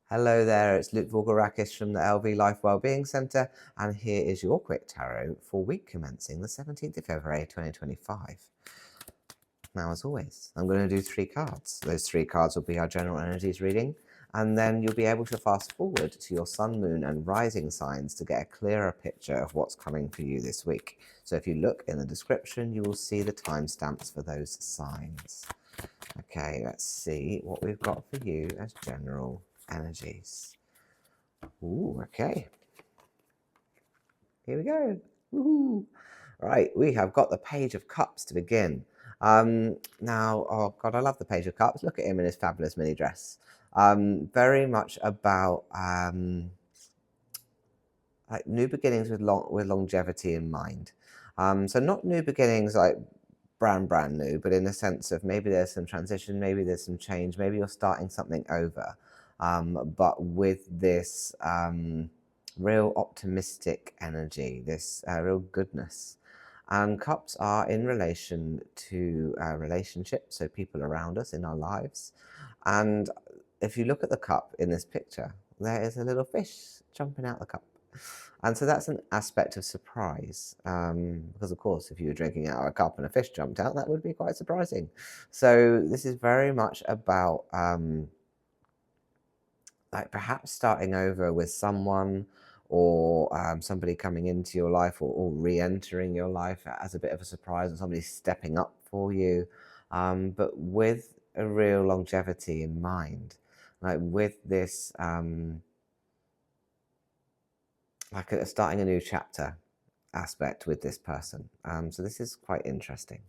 Hello there, it's Luke Voulgarakis from the LV Life Wellbeing Centre, and here is your quick tarot for week commencing the 17th of February 2025. Now, as always, I'm going to do 3 cards. Those 3 cards will be our general energies reading, and then you'll be able to fast forward to your sun, moon, and rising signs to get a clearer picture of what's coming for you this week. So if you look in the description, you will see the timestamps for those signs. Okay, let's see what we've got for you as general energies. Ooh, okay. Here we go. Woohoo! Right, we have got the Page of Cups to begin. Now, oh God, I love the Page of Cups. Look at him in his fabulous mini dress. Very much about like new beginnings with longevity in mind. So not new beginnings like brand new, but in the sense of maybe there's some transition, maybe there's some change, maybe you're starting something over, but with this real optimistic energy, this real goodness. And cups are in relation to relationships, so people around us in our lives. And if you look at the cup in this picture, there is a little fish jumping out the cup. And so that's an aspect of surprise, because of course, if you were drinking out of a cup and a fish jumped out, that would be quite surprising. So this is very much about like perhaps starting over with someone, or somebody coming into your life, or re-entering your life as a bit of a surprise, or somebody stepping up for you, but with a real longevity in mind, like with this like starting a new chapter aspect with this person. So this is quite interesting.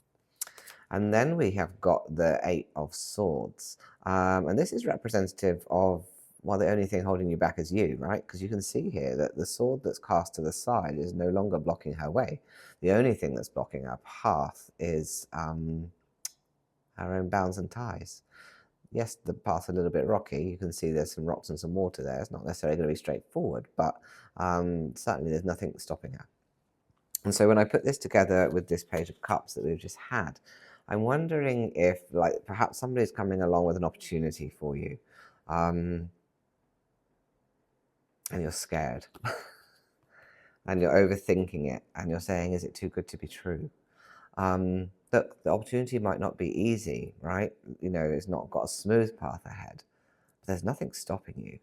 And then we have got the 8 of Swords. And this is representative of, well, the only thing holding you back is you, right? Because you can see here that the sword that's cast to the side is no longer blocking her way. The only thing that's blocking her path is her own bounds and ties. Yes, the path's a little bit rocky. You can see there's some rocks and some water there. It's not necessarily going to be straightforward, but certainly there's nothing stopping her. And so when I put this together with this Page of Cups that we've just had, I'm wondering if, like, perhaps somebody's coming along with an opportunity for you, and you're scared, and you're overthinking it, and you're saying, is it too good to be true? Look, the opportunity might not be easy, right? You know, it's not got a smooth path ahead, but there's nothing stopping you.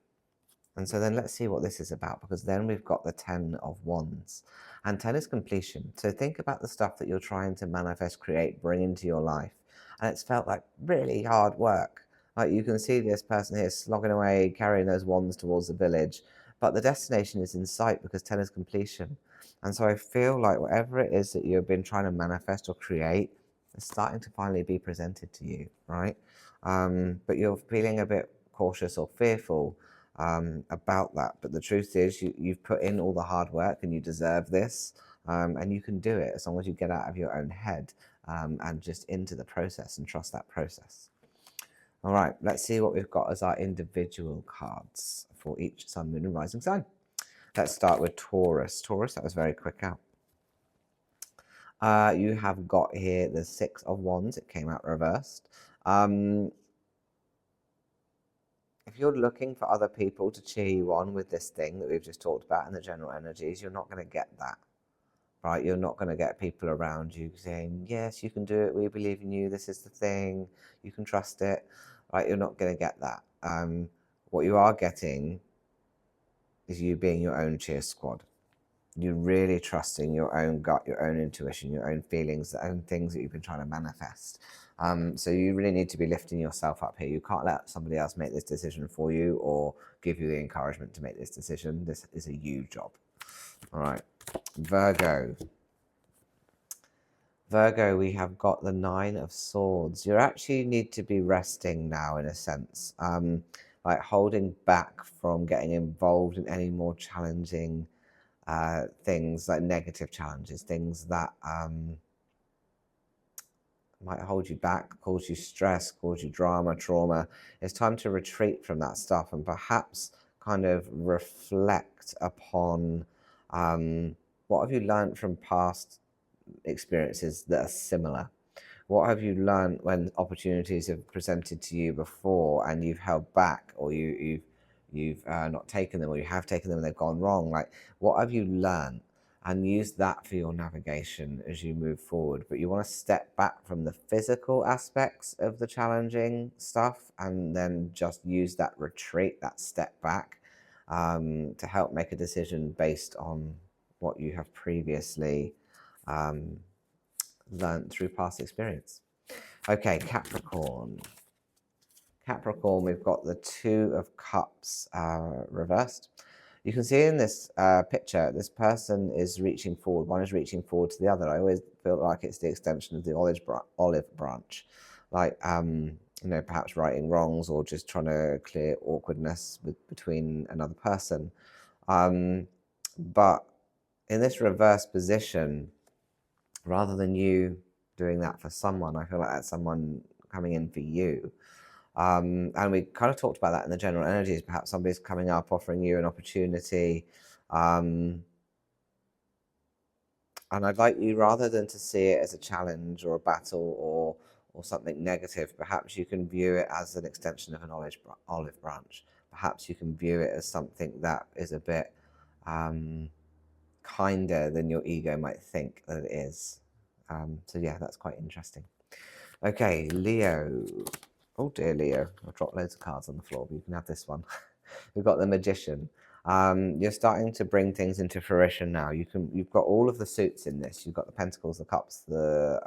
And so then let's see what this is about, because then we've got the 10 of Wands, and 10 is completion. So think about the stuff that you're trying to manifest, create, bring into your life. And it's felt like really hard work. Like you can see this person here slogging away, carrying those wands towards the village, but the destination is in sight because 10 is completion. And so I feel like whatever it is that you've been trying to manifest or create is starting to finally be presented to you, right? But you're feeling a bit cautious or fearful about that. But the truth is you've put in all the hard work and you deserve this, and you can do it as long as you get out of your own head and just into the process and trust that process. All right, let's see what we've got as our individual cards for each sun, moon, and rising sign. Let's start with Taurus. Taurus, that was very quick out. You have got here the 6 of Wands. It came out reversed. If you're looking for other people to cheer you on with this thing that we've just talked about in the general energies, you're not going to get that, right? You're not going to get people around you saying, yes, you can do it, we believe in you, this is the thing, you can trust it, right? You're not going to get that. What you are getting is you being your own cheer squad. You're really trusting your own gut, your own intuition, your own feelings, the own things that you've been trying to manifest. So you really need to be lifting yourself up here. You can't let somebody else make this decision for you or give you the encouragement to make this decision. This is a you job. All right, Virgo. Virgo, we have got the 9 of Swords. You actually need to be resting now, in a sense, like holding back from getting involved in any more challenging things, like negative challenges, things that might hold you back, cause you stress, cause you drama, trauma. It's time to retreat from that stuff and perhaps kind of reflect upon what have you learned from past experiences that are similar. What have you learned when opportunities have presented to you before and you've held back, or you've you've not taken them, or you have taken them and they've gone wrong. Like, what have you learned? And use that for your navigation as you move forward. But you want to step back from the physical aspects of the challenging stuff and then just use that retreat, that step back, to help make a decision based on what you have previously learned through past experience. Okay, Capricorn. Capricorn, we've got the Two of Cups reversed. You can see in this picture, this person is reaching forward. One is reaching forward to the other. I always feel like it's the extension of the olive branch. Like, you know, perhaps righting wrongs or just trying to clear awkwardness between another person. But in this reverse position, rather than you doing that for someone, I feel like that's someone coming in for you. And we kind of talked about that in the general energies. Perhaps somebody's coming up, offering you an opportunity. And I'd like you, rather than to see it as a challenge or a battle or something negative, perhaps you can view it as an extension of an olive branch. Perhaps you can view it as something that is a bit kinder than your ego might think that it is. So yeah, that's quite interesting. Okay, Leo. Oh dear, Leo. I've dropped loads of cards on the floor, but you can have this one. We've got the Magician. You're starting to bring things into fruition now. You've got all of the suits in this. You've got the Pentacles, the Cups, the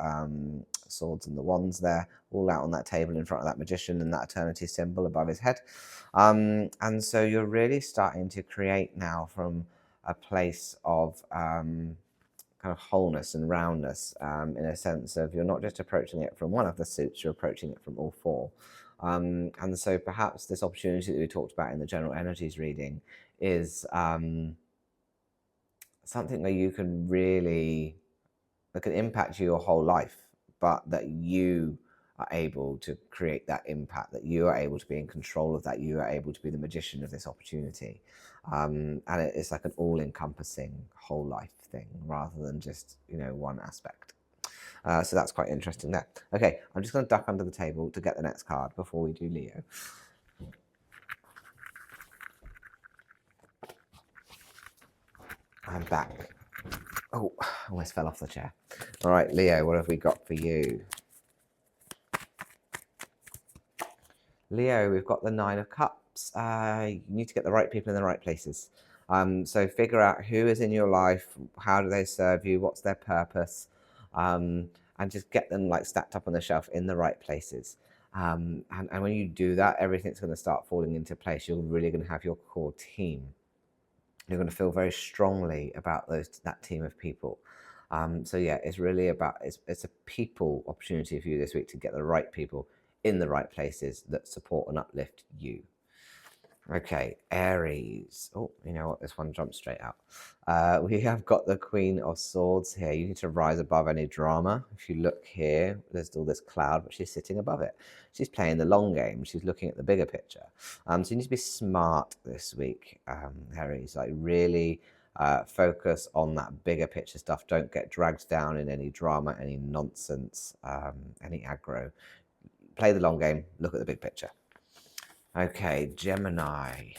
Swords and the Wands there, all out on that table in front of that Magician and that eternity symbol above his head. And so you're really starting to create now from a place of kind of wholeness and roundness, in a sense of you're not just approaching it from one of the suits, you're approaching it from all four. And so perhaps this opportunity that we talked about in the general energies reading is something that you can really, that can impact your whole life, but that you are able to create that impact, that you are able to be in control of that, you are able to be the magician of this opportunity. And it's like an all-encompassing whole life thing rather than just, you know, one aspect. So that's quite interesting there. Okay, I'm just going to duck under the table to get the next card before we do Leo. I'm back. Oh, almost fell off the chair. All right, Leo, what have we got for you? Leo, we've got the Nine of Cups. You need to get the right people in the right places. So figure out who is in your life, how do they serve you, what's their purpose, and just get them like stacked up on the shelf in the right places. And when you do that, everything's going to start falling into place. You're really going to have your core team. You're going to feel very strongly about that team of people. So yeah, it's really about, it's a people opportunity for you this week to get the right people in the right places that support and uplift you. Okay, Aries. Oh, you know what? This one jumped straight out. We have got the Queen of Swords here. You need to rise above any drama. If you look here, there's all this cloud, but she's sitting above it. She's playing the long game. She's looking at the bigger picture. So you need to be smart this week, Aries. Like really focus on that bigger picture stuff. Don't get dragged down in any drama, any nonsense, any aggro. Play the long game. Look at the big picture. Okay, Gemini.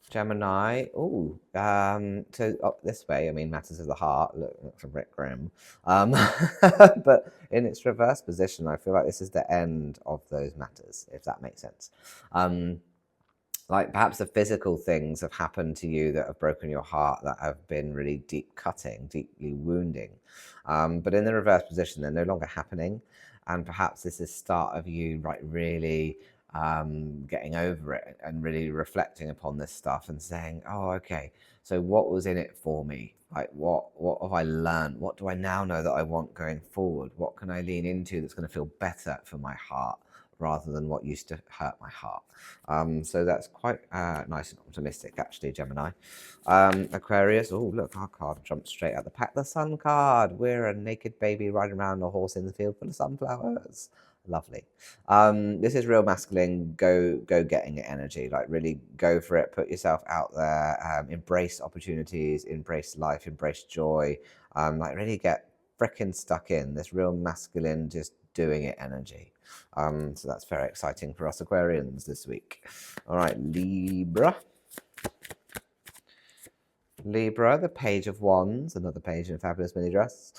Gemini. Oh, so up this way, I mean, matters of the heart. Look, looks a bit grim. But in its reverse position, I feel like this is the end of those matters, if that makes sense. Like perhaps the physical things have happened to you that have broken your heart, that have been really deep cutting, deeply wounding. But in the reverse position, they're no longer happening. And perhaps this is start of you really getting over it and really reflecting upon this stuff and saying, oh, okay, so what was in it for me? Like what have I learned? What do I now know that I want going forward? What can I lean into that's going to feel better for my heart rather than what used to hurt my heart? So that's quite nice and optimistic, actually, Gemini. Aquarius, oh, look, our card jumped straight out the pack. The Sun card. We're a naked baby riding around a horse in the field full of sunflowers. Lovely. This is real masculine, go getting it energy. Like really go for it, put yourself out there, embrace opportunities, embrace life, embrace joy. Like really get frickin' stuck in this real masculine, just doing it energy. So that's very exciting for us Aquarians this week. All right, Libra. Libra, the Page of Wands, another page in a fabulous mini dress.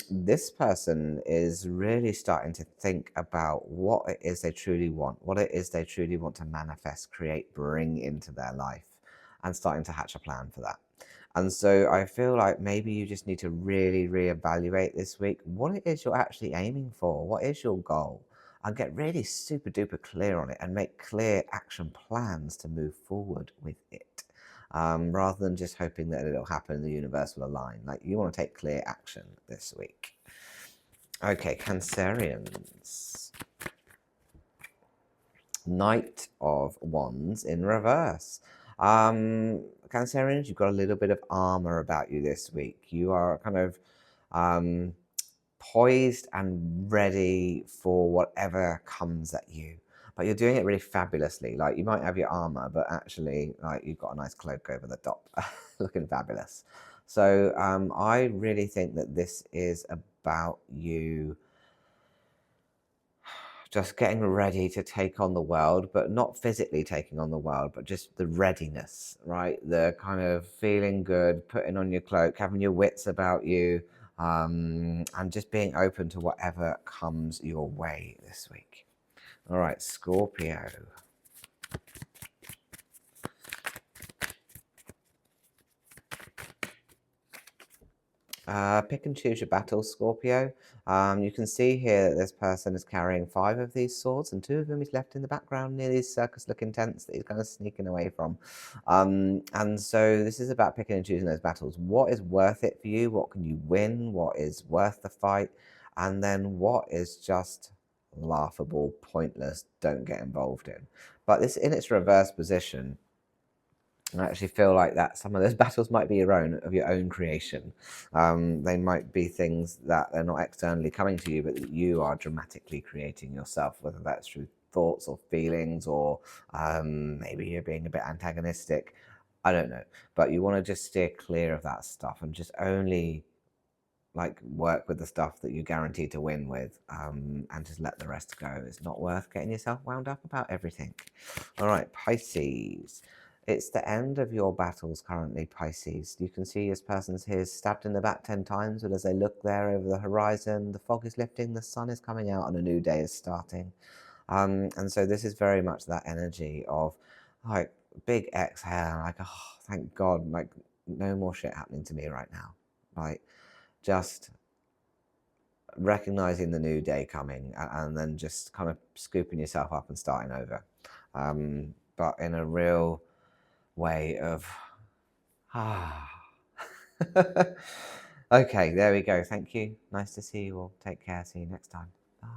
This person is really starting to think about what it is they truly want, what it is they truly want to manifest, create, bring into their life, and starting to hatch a plan for that. And so I feel like maybe you just need to really reevaluate this week what it is you're actually aiming for, what is your goal, and get really super duper clear on it and make clear action plans to move forward with it. Rather than just hoping that it'll happen and the universe will align. Like, you want to take clear action this week. Okay, Cancerians. Knight of Wands in reverse. Cancerians, you've got a little bit of armor about you this week. You are kind of poised and ready for whatever comes at you. But you're doing it really fabulously. Like, you might have your armor, but actually, like, you've got a nice cloak over the top, looking fabulous. So I really think that this is about you just getting ready to take on the world, but not physically taking on the world, but just the readiness, right? The kind of feeling good, putting on your cloak, having your wits about you, and just being open to whatever comes your way this week. All right, Scorpio. Pick and choose your battles, Scorpio. You can see here that this person is carrying 5 of these swords, and 2 of them is left in the background near these circus-looking tents that he's kind of sneaking away from. And so this is about picking and choosing those battles. What is worth it for you? What can you win? What is worth the fight? And then what is just laughable, pointless, don't get involved in. But this, in its reverse position, I actually feel like that some of those battles might be your own, of your own creation. They might be things that are not externally coming to you, but that you are dramatically creating yourself, whether that's through thoughts or feelings, or maybe you're being a bit antagonistic. I don't know. But you want to just steer clear of that stuff and just only like work with the stuff that you guarantee to win with, and just let the rest go. It's not worth getting yourself wound up about everything. All right, Pisces. It's the end of your battles currently, Pisces. You can see this person's here stabbed in the back 10 times, but as they look there over the horizon, the fog is lifting, the sun is coming out, and a new day is starting. And so this is very much that energy of like big exhale, like, oh, thank God, like no more shit happening to me right now. Like, just recognizing the new day coming, and then just kind of scooping yourself up and starting over. But in a real way of, okay, there we go. Thank you. Nice to see you all. Take care. See you next time. Bye.